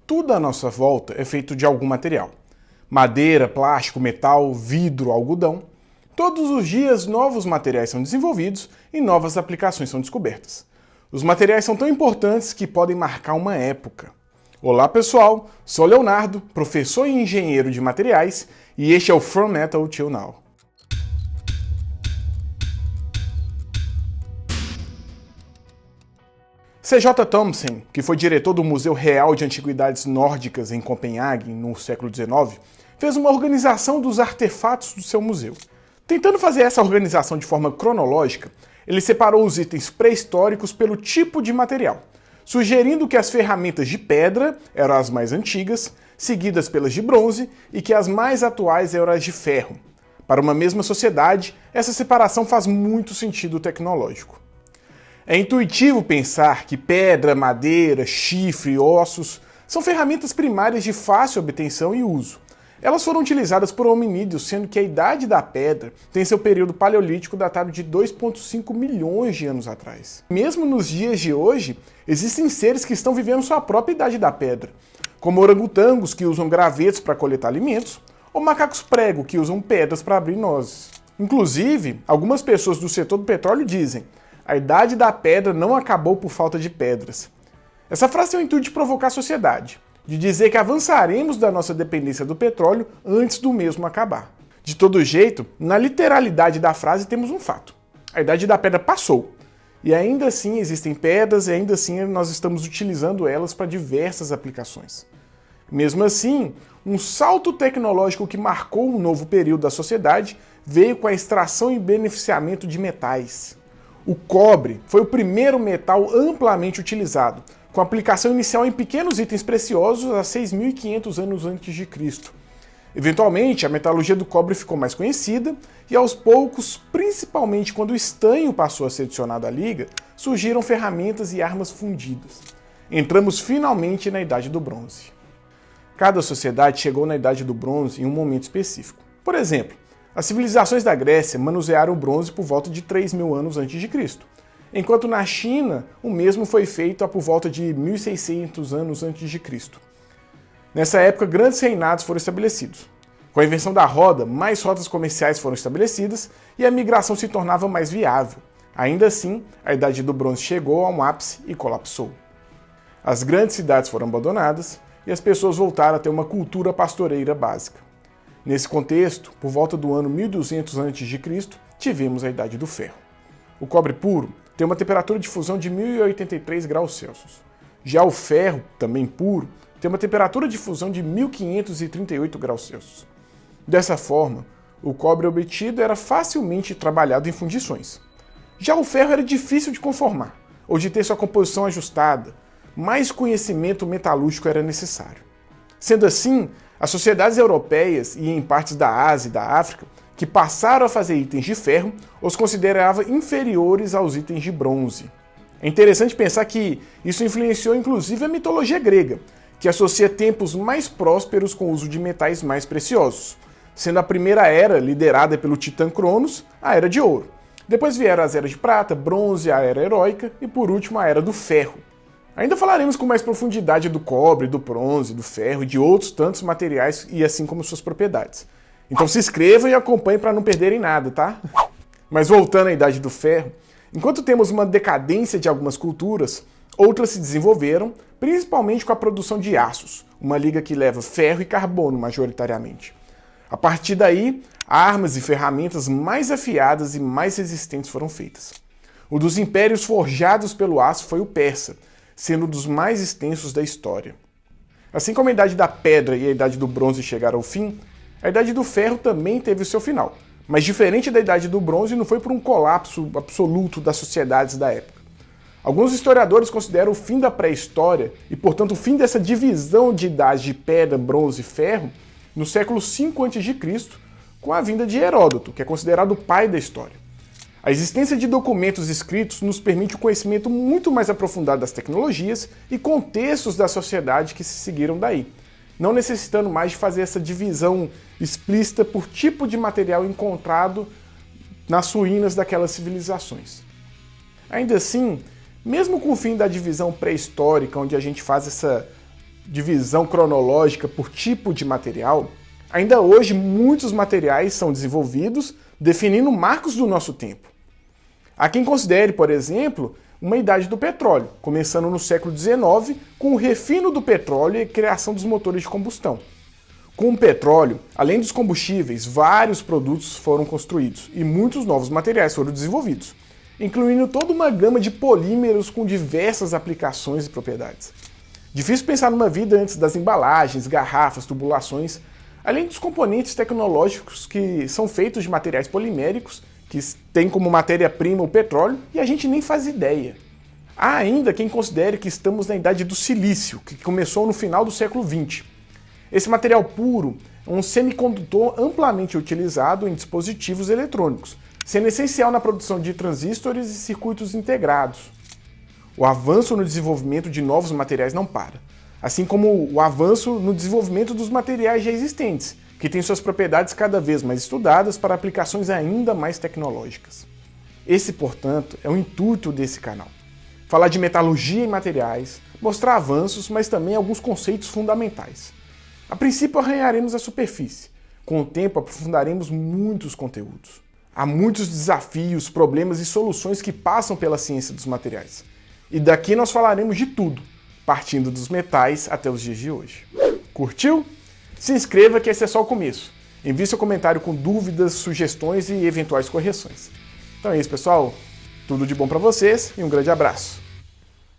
Tudo à nossa volta é feito de algum material. Madeira, plástico, metal, vidro, algodão. Todos os dias novos materiais são desenvolvidos e novas aplicações são descobertas. Os materiais são tão importantes que podem marcar uma época. Olá pessoal, sou Leonardo, professor e engenheiro de materiais, e este é o From Metal Till Now. C.J. Thomsen, que foi diretor do Museu Real de Antiguidades Nórdicas em Copenhague no século XIX, fez uma organização dos artefatos do seu museu. Tentando fazer essa organização de forma cronológica, ele separou os itens pré-históricos pelo tipo de material, sugerindo que as ferramentas de pedra eram as mais antigas, seguidas pelas de bronze, e que as mais atuais eram as de ferro. Para uma mesma sociedade, essa separação faz muito sentido tecnológico. É intuitivo pensar que pedra, madeira, chifre, ossos são ferramentas primárias de fácil obtenção e uso. Elas foram utilizadas por hominídeos, sendo que a idade da pedra tem seu período paleolítico datado de 2,5 milhões de anos atrás. Mesmo nos dias de hoje, existem seres que estão vivendo sua própria idade da pedra, como orangotangos que usam gravetos para coletar alimentos, ou macacos prego que usam pedras para abrir nozes. Inclusive, algumas pessoas do setor do petróleo dizem: a idade da pedra não acabou por falta de pedras. Essa frase tem o intuito de provocar a sociedade, de dizer que avançaremos da nossa dependência do petróleo antes do mesmo acabar. De todo jeito, na literalidade da frase temos um fato: a idade da pedra passou. E ainda assim existem pedras e ainda assim nós estamos utilizando elas para diversas aplicações. Mesmo assim, um salto tecnológico que marcou um novo período da sociedade veio com a extração e beneficiamento de metais. O cobre foi o primeiro metal amplamente utilizado, com aplicação inicial em pequenos itens preciosos há 6.500 anos antes de Cristo. Eventualmente, a metalurgia do cobre ficou mais conhecida e aos poucos, principalmente quando o estanho passou a ser adicionado à liga, surgiram ferramentas e armas fundidas. Entramos finalmente na Idade do Bronze. Cada sociedade chegou na Idade do Bronze em um momento específico. Por exemplo, as civilizações da Grécia manusearam o bronze por volta de 3.000 anos antes de Cristo, enquanto na China o mesmo foi feito por volta de 1.600 anos antes de Cristo. Nessa época, grandes reinados foram estabelecidos. Com a invenção da roda, mais rotas comerciais foram estabelecidas e a migração se tornava mais viável. Ainda assim, a Idade do Bronze chegou a um ápice e colapsou. As grandes cidades foram abandonadas e as pessoas voltaram a ter uma cultura pastoreira básica. Nesse contexto, por volta do ano 1200 a.C., tivemos a Idade do Ferro. O cobre puro tem uma temperatura de fusão de 1083 graus Celsius. Já o ferro, também puro, tem uma temperatura de fusão de 1538 graus Celsius. Dessa forma, o cobre obtido era facilmente trabalhado em fundições. Já o ferro era difícil de conformar, ou de ter sua composição ajustada. Mais conhecimento metalúrgico era necessário. Sendo assim, as sociedades europeias e em partes da Ásia e da África, que passaram a fazer itens de ferro, os considerava inferiores aos itens de bronze. É interessante pensar que isso influenciou inclusive a mitologia grega, que associa tempos mais prósperos com o uso de metais mais preciosos, sendo a primeira era liderada pelo titã Cronos, a Era de Ouro. Depois vieram as eras de prata, bronze, a Era Heróica e por último a Era do Ferro. Ainda falaremos com mais profundidade do cobre, do bronze, do ferro e de outros tantos materiais e assim como suas propriedades. Então se inscrevam e acompanhem para não perderem nada, tá? Mas voltando à Idade do Ferro, enquanto temos uma decadência de algumas culturas, outras se desenvolveram, principalmente com a produção de aços, uma liga que leva ferro e carbono majoritariamente. A partir daí, armas e ferramentas mais afiadas e mais resistentes foram feitas. Um dos impérios forjados pelo aço foi o persa, sendo um dos mais extensos da história. Assim como a Idade da Pedra e a Idade do Bronze chegaram ao fim, a Idade do Ferro também teve o seu final, mas diferente da Idade do Bronze, não foi por um colapso absoluto das sociedades da época. Alguns historiadores consideram o fim da pré-história e, portanto, o fim dessa divisão de idades de pedra, bronze e ferro no século V a.C., com a vinda de Heródoto, que é considerado o pai da história. A existência de documentos escritos nos permite um conhecimento muito mais aprofundado das tecnologias e contextos da sociedade que se seguiram daí, não necessitando mais de fazer essa divisão explícita por tipo de material encontrado nas ruínas daquelas civilizações. Ainda assim, mesmo com o fim da divisão pré-histórica, onde a gente faz essa divisão cronológica por tipo de material, ainda hoje muitos materiais são desenvolvidos definindo marcos do nosso tempo. Há quem considere, por exemplo, uma idade do petróleo, começando no século XIX com o refino do petróleo e a criação dos motores de combustão. Com o petróleo, além dos combustíveis, vários produtos foram construídos e muitos novos materiais foram desenvolvidos, incluindo toda uma gama de polímeros com diversas aplicações e propriedades. Difícil pensar numa vida antes das embalagens, garrafas, tubulações, além dos componentes tecnológicos que são feitos de materiais poliméricos, que têm como matéria-prima o petróleo, e a gente nem faz ideia. Há ainda quem considere que estamos na idade do silício, que começou no final do século XX. Esse material puro é um semicondutor amplamente utilizado em dispositivos eletrônicos, sendo essencial na produção de transistores e circuitos integrados. O avanço no desenvolvimento de novos materiais não para, assim como o avanço no desenvolvimento dos materiais já existentes, que têm suas propriedades cada vez mais estudadas para aplicações ainda mais tecnológicas. Esse, portanto, é o intuito desse canal. Falar de metalurgia e materiais, mostrar avanços, mas também alguns conceitos fundamentais. A princípio arranharemos a superfície, com o tempo aprofundaremos muitos conteúdos. Há muitos desafios, problemas e soluções que passam pela ciência dos materiais. E daqui nós falaremos de tudo, partindo dos metais até os dias de hoje. Curtiu? Se inscreva que esse é só o começo. Envie seu comentário com dúvidas, sugestões e eventuais correções. Então é isso, pessoal. Tudo de bom para vocês e um grande abraço.